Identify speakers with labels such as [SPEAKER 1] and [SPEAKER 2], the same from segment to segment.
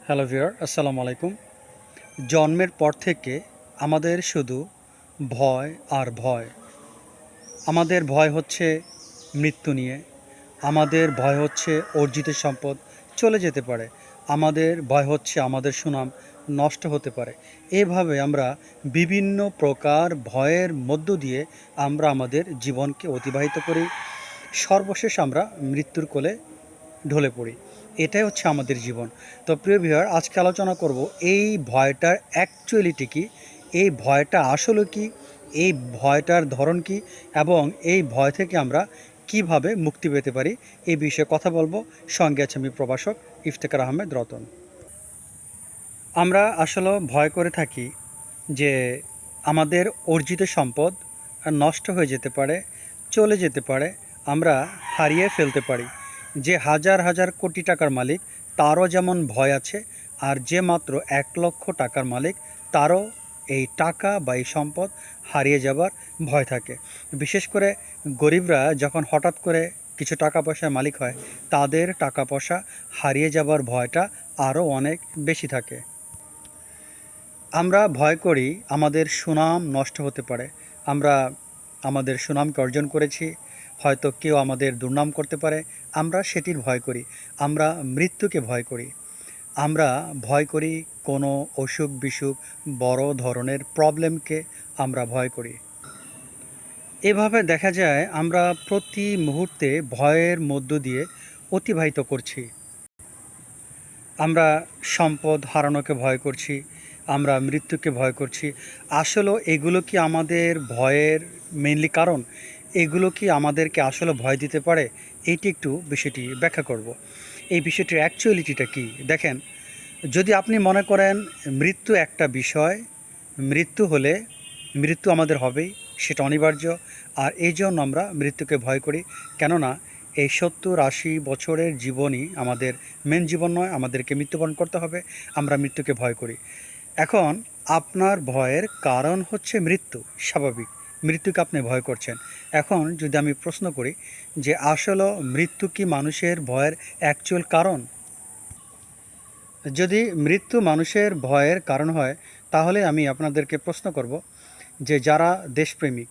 [SPEAKER 1] Hello viewer, আসসালামু আলাইকুম। জন্মের পর থেকে আমাদের শুধু ভয় আর ভয়। আমাদের ভয় হচ্ছে মৃত্যু নিয়ে, আমাদের ভয় হচ্ছে অর্জিত সম্পদ চলে যেতে পারে, আমাদের ভয় হচ্ছে আমাদের সুনাম নষ্ট হতে পারে। এভাবে আমরা বিভিন্ন প্রকার ভয়ের মধ্য দিয়ে আমরা আমাদের জীবনকে অতিবাহিত করি। সর্বশেষ আমরা মৃত্যুর কোলে ঢলে পড়ি। এটাই হচ্ছে আমাদের জীবন। তো প্রিয় ভিউয়ার, আজকে আলোচনা করব এই ভয়টার অ্যাকচুয়ালিটি কী, এই ভয়টা আসলে কী, এই ভয়টার ধরন কী এবং এই ভয় থেকে আমরা কিভাবে মুক্তি পেতে পারি, এই বিষয়ে কথা বলবো। সঙ্গে আছে আমি প্রভাষক ইফতেখার আহমেদ রতন। আমরা আসলে ভয় করে থাকি যে আমাদের অর্জিত সম্পদ নষ্ট হয়ে যেতে পারে, চলে যেতে পারে, আমরা হারিয়ে ফেলতে পারি। যে হাজার হাজার কোটি টাকার মালিক, তারও যেমন ভয় আছে, আর যে মাত্র 1 লক্ষ টাকার মালিক, তারও এই টাকা বা এই সম্পদ হারিয়ে যাবার ভয় থাকে। বিশেষ করে গরিবরা যখন হঠাৎ করে কিছু টাকা পয়সার মালিক হয়, তাদের টাকা পয়সা হারিয়ে যাবার ভয়টা আরও অনেক বেশি থাকে। আমরা ভয় করি আমাদের সুনাম নষ্ট হতে পারে। আমরা আমাদের সুনামকে অর্জন করেছি, হয়তো কেউ আমাদের দুর্নাম করতে পারে, আমরা সেটির ভয় করি। আমরা মৃত্যুকে ভয় করি। আমরা ভয় করি কোনো অসুখ বিসুখ, বড় ধরনের প্রবলেমকে আমরা ভয় করি। এভাবে দেখা যায় আমরা প্রতি মুহূর্তে ভয়ের মধ্য দিয়ে অতিবাহিত করছি। আমরা সম্পদ হারানোকে ভয় করছি, আমরা মৃত্যুকে ভয় করছি। আসলেও এগুলো কি আমাদের ভয়ের মেইনলি কারণ? এগুলো কি আমাদেরকে আসলে ভয় দিতে পারে? এইটি একটু বিষয়টি ব্যাখ্যা করব। এই বিষয়টির অ্যাকচুয়ালিটিটা কী দেখেন। যদি আপনি মনে করেন মৃত্যু একটা বিষয়, মৃত্যু হলে মৃত্যু আমাদের হবেই, সেটা অনিবার্য। আর এই জন্য আমরা মৃত্যুকে ভয় করি। কেননা এই 70-80 বছরের জীবনই আমাদের মেন জীবন নয়, আমাদেরকে মৃত্যুবরণ করতে হবে। আমরা মৃত্যুকে ভয় করি। এখন আপনার ভয়ের কারণ হচ্ছে মৃত্যু, স্বাভাবিক। মৃত্যুকে আপনি ভয় করছেন। এখন যদি আমি প্রশ্ন করি যে আসলে মৃত্যু কি মানুষের ভয়ের অ্যাকচুয়াল কারণ? যদি মৃত্যু মানুষের ভয়ের কারণ হয়, তাহলে আমি আপনাদেরকে প্রশ্ন করব যে যারা দেশপ্রেমিক,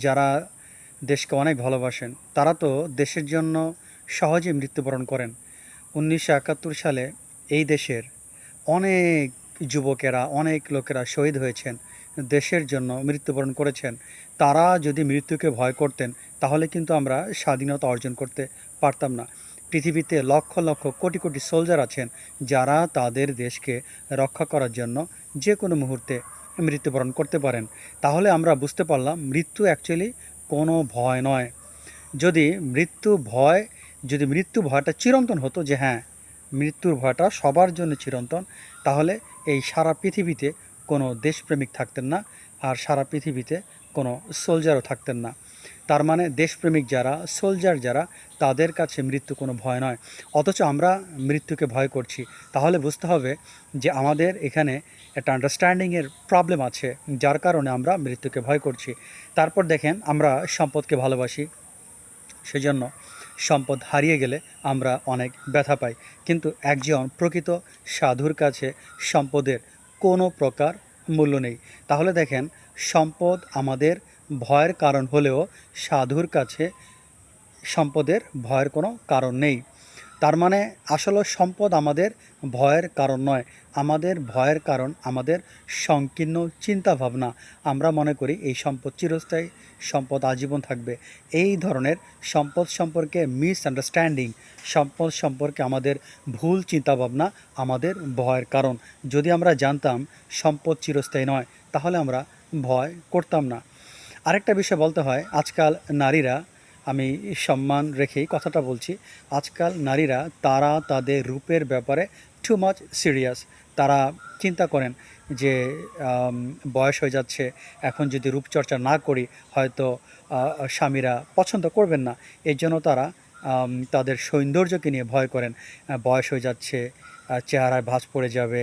[SPEAKER 1] যারা দেশকে অনেক ভালোবাসেন, তারা তো দেশের জন্য সহজে মৃত্যুবরণ করেন। 1971 সালে এই দেশের অনেক যুবকেরা, অনেক লোকেরা শহীদ হয়েছেন, দেশের জন্য মৃত্যুবরণ করেছেন। তারা যদি মৃত্যুকে ভয় করতেন, তাহলে কিন্তু আমরা স্বাধীনতা অর্জন করতে পারতাম না। পৃথিবীতে লক্ষ লক্ষ কোটি কোটি সোলজার আছেন, যারা তাদের দেশকে রক্ষা করার জন্য যে কোনো মুহূর্তে মৃত্যুবরণ করতে পারেন। তাহলে আমরা বুঝতে পারলাম মৃত্যু অ্যাকচুয়ালি কোনো ভয় নয়। যদি যদি মৃত্যু ভয়টা চিরন্তন হতো, যে হ্যাঁ, মৃত্যুর ভয়টা সবার জন্য চিরন্তন, তাহলে এই সারা পৃথিবীতে কোনো দেশপ্রেমিক থাকতেন না, আর সারা পৃথিবীতে কোনো সোলজারও থাকতেন না। তার মানে দেশপ্রেমিক যারা, সোলজার যারা, তাদের কাছে মৃত্যু কোনো ভয় নয়। অথচ আমরা মৃত্যুকে ভয় করছি। তাহলে বুঝতে হবে যে আমাদের এখানে একটা আন্ডারস্ট্যান্ডিংয়ের প্রবলেম আছে, যার কারণে আমরা মৃত্যুকে ভয় করছি। তারপর দেখেন, আমরা সম্পদকে ভালোবাসি, সেজন্য সম্পদ হারিয়ে গেলে আমরা অনেক ব্যথা পাই। কিন্তু একজন প্রকৃত সাধুর কাছে সম্পদের কোনো প্রকার মূল্য নেই। তাহলে দেখেন, সম্পদ আমাদের ভয়ের কারণ হলেও সাধুর কাছে সম্পদের ভয়ের কোনো কারণ নেই। তার মানে আসলে সম্পদ আমাদের ভয়ের কারণ নয়। আমাদের ভয়ের কারণ আমাদের সংকীর্ণ চিন্তাভাবনা। আমরা মনে করি এই সম্পদ চিরস্থায়ী, সম্পদ আজীবন থাকবে। এই ধরনের সম্পদ সম্পর্কে মিসআন্ডারস্ট্যান্ডিং, সম্পদ সম্পর্কে আমাদের ভুল চিন্তাভাবনা আমাদের ভয়ের কারণ। যদি আমরা জানতাম সম্পদ চিরস্থায়ী নয়, তাহলে আমরা ভয় করতাম না। আরেকটা বিষয় বলতে হয়, আজকাল নারীরা, আমি সম্মান রেখেই কথাটা বলছি, আজকাল নারীরা তারা তাদের রূপের ব্যাপারে টু মাচ সিরিয়াস। তারা চিন্তা করেন যে বয়স হয়ে যাচ্ছে, এখন যদি রূপচর্চা না করি হয়তো স্বামীরা পছন্দ করবেন না। এর জন্য তারা তাদের সৌন্দর্যকে নিয়ে ভয় করেন। বয়স হয়ে যাচ্ছে, চেহারায় ভাঁজ পড়ে যাবে,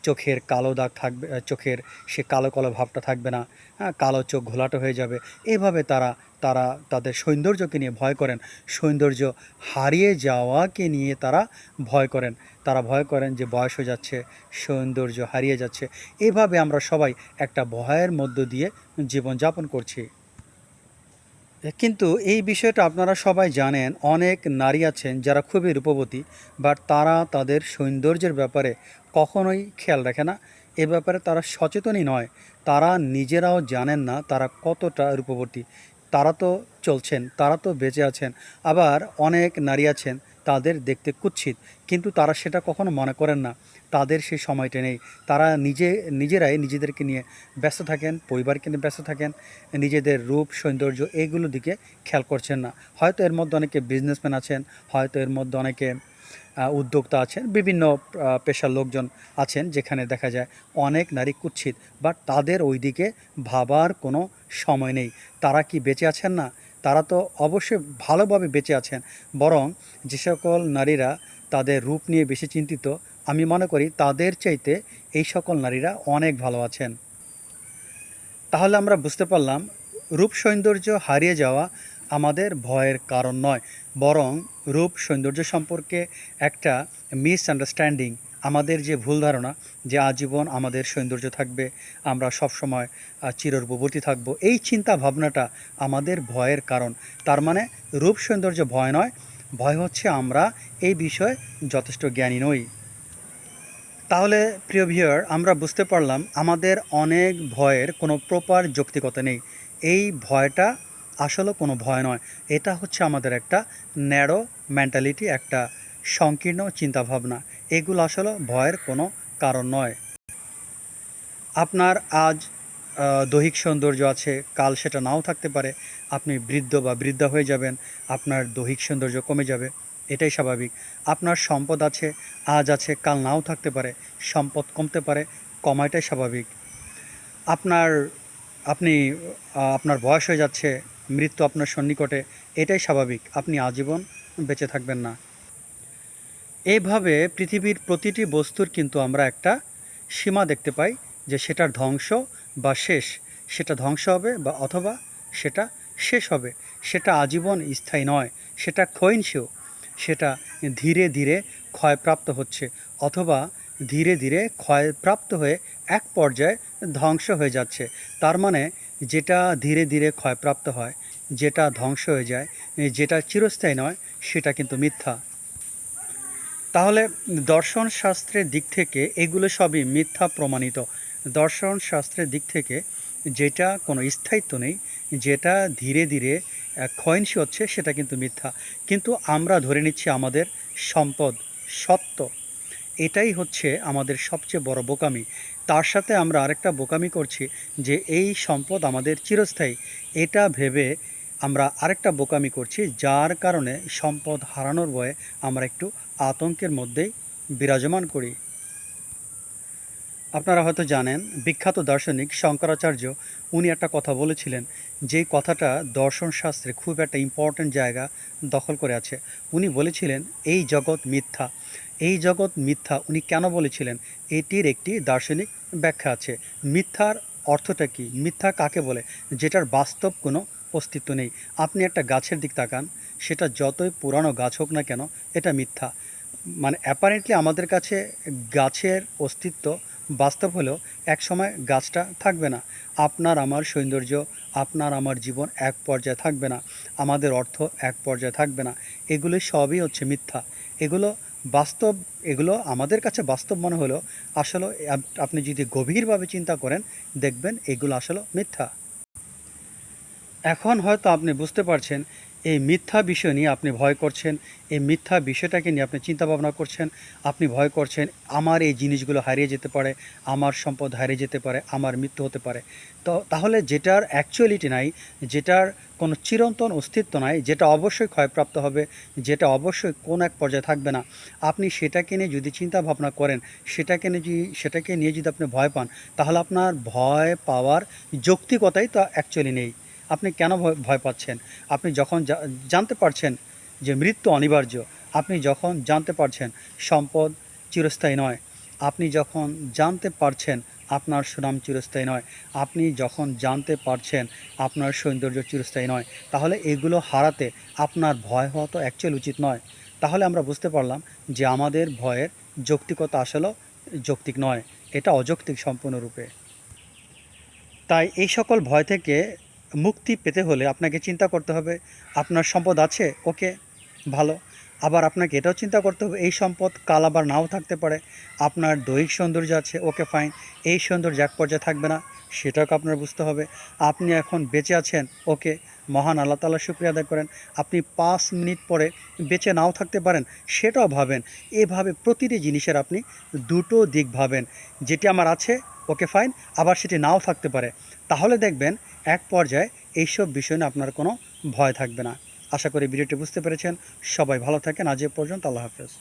[SPEAKER 1] চোখের কালো দাগ থাকবে, চোখের সে কালো কালো ভাবটা থাকবে না, হ্যাঁ, কালো চোখ ঘোলাটে হয়ে যাবে। এভাবে তারা তারা তাদের সৌন্দর্যকে নিয়ে ভয় করেন, সৌন্দর্য হারিয়ে যাওয়াকে নিয়ে তারা ভয় করেন। তারা ভয় করেন যে বয়স হয়ে যাচ্ছে, সৌন্দর্য হারিয়ে যাচ্ছে। এভাবে আমরা সবাই একটা ভয়ের মধ্য দিয়ে জীবনযাপন করছি। কিন্তু এই বিষয়টা আপনারা সবাই জানেন, অনেক নারী আছেন যারা খুবই রূপবতী, বাট তারা তাদের সৌন্দর্যের ব্যাপারে কখনোই খেয়াল রাখে না। এ ব্যাপারে তারা সচেতনই নয়। তারা নিজেরাও জানেন না তারা কতটা রূপবতী। তারা তো চলছেন, তারা তো বেঁচে আছেন। আবার অনেক নারী আছেন তাদের দেখতে কুৎসিত, কিন্তু তারা সেটা কখনো মনে করেন না। তাদের সেই সময়টা নেই। তারা নিজেরাই নিজেদেরকে নিয়ে ব্যস্ত থাকেন, পরিবারকে নিয়ে ব্যস্ত থাকেন, নিজেদের রূপ সৌন্দর্য এইগুলোর দিকে খেয়াল করছেন না। হয়তো এর মধ্যে অনেকে বিজনেসম্যান আছেন, হয়তো এর মধ্যে অনেকে উদ্যোক্তা আছেন, বিভিন্ন পেশার লোকজন আছেন যেখানে দেখা যায় অনেক নারী কুৎসিত, বাট তাদের ওই দিকে ভাবার কোনো সময় নেই। তারা কি বেঁচে আছেন না? তারা তো অবশ্যই ভালোভাবে বেঁচে আছেন। বরং যে সকল নারীরা তাদের রূপ নিয়ে বেশি চিন্তিত, আমি মনে করি তাদের চাইতে এই সকল নারীরা অনেক ভালো আছেন। তাহলে আমরা বুঝতে পারলাম রূপ সৌন্দর্য হারিয়ে যাওয়া আমাদের ভয়ের কারণ নয়, বরং রূপ সৌন্দর্য সম্পর্কে একটা মিসআন্ডারস্ট্যান্ডিং, আমাদের যে ভুল ধারণা যে আজীবন আমাদের সৌন্দর্য থাকবে, আমরা সবসময় চিররূপবতী থাকব, এই চিন্তা ভাবনাটা আমাদের ভয়ের কারণ। তার মানে রূপ সৌন্দর্য ভয় নয়, ভয় হচ্ছে আমরা এই বিষয়ে যথেষ্ট জ্ঞানী নই। তাহলে প্রিয় ভিউয়ার, আমরা বুঝতে পারলাম আমাদের অনেক ভয়ের কোনো প্রপার যৌক্তিকতা নেই। এই ভয়টা আসলে কোনো ভয় নয়, এটা হচ্ছে আমাদের একটা ন্যারো মেন্টালিটি, একটা সংকীর্ণ চিন্তাভাবনা। এগুলো আসলে ভয়ের কোনো কারণ নয়। আপনার আজ দৈহিক সৌন্দর্য আছে, কাল সেটা নাও থাকতে পারে। আপনি বৃদ্ধ বা বৃদ্ধা হয়ে যাবেন, আপনার দৈহিক সৌন্দর্য কমে যাবে, এটাই স্বাভাবিক। আপনার সম্পদ আছে, আজ আছে কাল নাও থাকতে পারে, সম্পদ কমতে পারে, কমাটাই স্বাভাবিক। আপনার আপনি আপনার বয়স হয়ে যাচ্ছে, মৃত্যু আপনার সন্নিকটে, এটাই স্বাভাবিক। আপনি আজীবন বেঁচে থাকবেন না। এইভাবে পৃথিবীর প্রতিটি বস্তুর কিন্তু আমরা একটা সীমা দেখতে পাই, যে সেটার ধ্বংস বা শেষ, সেটা ধ্বংস হবে বা অথবা সেটা শেষ হবে। সেটা আজীবন স্থায়ী নয়, সেটা ক্ষয়িষ্ণু, সেটা ধীরে ধীরে ক্ষয়প্রাপ্ত হচ্ছে, অথবা ধীরে ধীরে ক্ষয়প্রাপ্ত হয়ে এক পর্যায়ে ধ্বংস হয়ে যাচ্ছে। তার মানে যেটা ধীরে ধীরে ক্ষয়প্রাপ্ত হয়, যেটা ধ্বংস হয়ে যায়, যেটা চিরস্থায়ী নয়, সেটা কিন্তু মিথ্যা। তাহলে দর্শন শাস্ত্রের দিক থেকে এগুলো সবই মিথ্যা প্রমাণিত। দর্শন শাস্ত্রের দিক থেকে যেটা কোনো স্থায়িত্ব নেই, যেটা ধীরে ধীরে ক্ষয়িষ্ণু হচ্ছে, সেটা কিন্তু মিথ্যা। কিন্তু আমরা ধরে নিচ্ছি আমাদের সম্পদ সত্য। এটাই হচ্ছে আমাদের সবচেয়ে বড় বোকামি। তার সাথে আমরা আরেকটা বোকামি করছি যে এই সম্পদ আমাদের চিরস্থায়ী। এটা ভেবে আমরা আরেকটা বোকামি করছি, যার কারণে সম্পদ হারানোর ভয়ে আমরা একটু আতঙ্কের মধ্যেই বিরাজমান করি। আপনারা হয়তো জানেন, বিখ্যাত দার্শনিক শঙ্করাচার্য উনি একটা কথা বলেছিলেন, যেই কথাটা দর্শন শাস্ত্রে খুব একটা ইম্পর্ট্যান্ট জায়গা দখল করে আছে। উনি বলেছিলেন এই জগৎ মিথ্যা। এই জগৎ মিথ্যা উনি কেন বলেছিলেন, এটির একটি দার্শনিক ব্যাখ্যা আছে। মিথ্যার অর্থটা কি? মিথ্যা কাকে বলে? যেটার বাস্তব কোনো অস্তিত্ব নেই। আপনি একটা গাছের দিক তাকান, সেটা যতই পুরানো গাছ হোক না কেন, এটা মিথ্যা। মানে অ্যাপারেন্টলি আমাদের কাছে গাছের অস্তিত্ব বাস্তব হলেও একসময় গাছটা থাকবে না। আপনার আমার সৌন্দর্য, আপনার আমার জীবন এক পর্যায়ে থাকবে না, আমাদের অর্থ এক পর্যায়ে থাকবে না। এগুলো সবই হচ্ছে মিথ্যা। এগুলো বাস্তব, এগুলো আমাদের কাছে বাস্তব মনে হলেও আসলে আপনি যদি গভীরভাবে চিন্তা করেন, দেখবেন এগুলো আসলে মিথ্যা। এখন হয়তো আপনি বুঝতে পারছেন এই মিথ্যা বিষয় নিয়ে আপনি ভয় করছেন, এই মিথ্যা বিষয়টাকে নিয়ে আপনি চিন্তা ভাবনা করছেন। আপনি ভয় করছেন আমার এই জিনিসগুলো হারিয়ে যেতে পারে, আমার সম্পদ হারিয়ে যেতে পারে, আমার মৃত্যু হতে পারে। তো তাহলে যেটার অ্যাকচুয়ালিটি নাই, যেটার কোনো চিরন্তন অস্তিত্ব নাই, যেটা অবশ্যই ক্ষয়প্রাপ্ত হবে, যেটা অবশ্যই কোন এক পর্যায়ে থাকবে না, আপনি সেটাকে নিয়ে যদি চিন্তা ভাবনা করেন, সেটাকে নিয়ে যদি আপনি ভয় পান, তাহলে আপনার ভয় পাওয়ার যৌক্তিকতাই তো অ্যাকচুয়ালি নেই। আপনি কেন ভয় পাচ্ছেন? আপনি যখন জানতে পারছেন যে মৃত্যু অনিবার্য, আপনি যখন জানতে পারছেন সম্পদ চিরস্থায়ী নয়। আপনি যখন জানতে পারছেন আপনার সুনাম চিরস্থায়ী নয়, আপনি যখন জানতে পারছেন আপনার সৌন্দর্য চিরস্থায়ী নয়, তাহলে এগুলো হারাতে আপনার ভয় হওয়া তো অ্যাকচুয়ালি উচিত নয়। তাহলে আমরা বুঝতে পারলাম যে আমাদের ভয়ের যৌক্তিকতা আসলেও যৌক্তিক নয়, এটা অযৌক্তিক সম্পূর্ণরূপে। তাই এই সকল ভয় থেকে মুক্তি পেতে হলে আপনাকে চিন্তা করতে হবে আপনার সম্পদ আছে, ওকে, ভালো। আবার আপনাকে এটাও চিন্তা করতে হবে এই সম্পদ কাল আবার নাও থাকতে পারে। আপনার দৈহিক সৌন্দর্য আছে, ওকে ফাইন, এই সৌন্দর্য এক পর্যায়ে থাকবে না, সেটাকে আপনার বুঝতে হবে। আপনি এখন বেঁচে আছেন, ওকে, মহান আল্লাহ তাআলার শুকরিয়া আদায় করেন। আপনি 5 মিনিট পরে বেঁচে নাও থাকতে পারেন, সেটাও ভাবেন। এভাবে প্রতিটি জিনিসের আপনি দুটো দিক ভাবেন, যেটি আমার আছে, ওকে ফাইন, আবার সেটি নাও থাকতে পারে। তাহলে দেখবেন এক পর্যায়ে এইসব বিষয় নিয়ে আপনার কোনো ভয় থাকবে না। আশা করি ভিডিওটি বুঝতে পেরেছেন। সবাই ভালো থাকেন। আজ এ পর্যন্ত, আল্লাহ হাফেজ।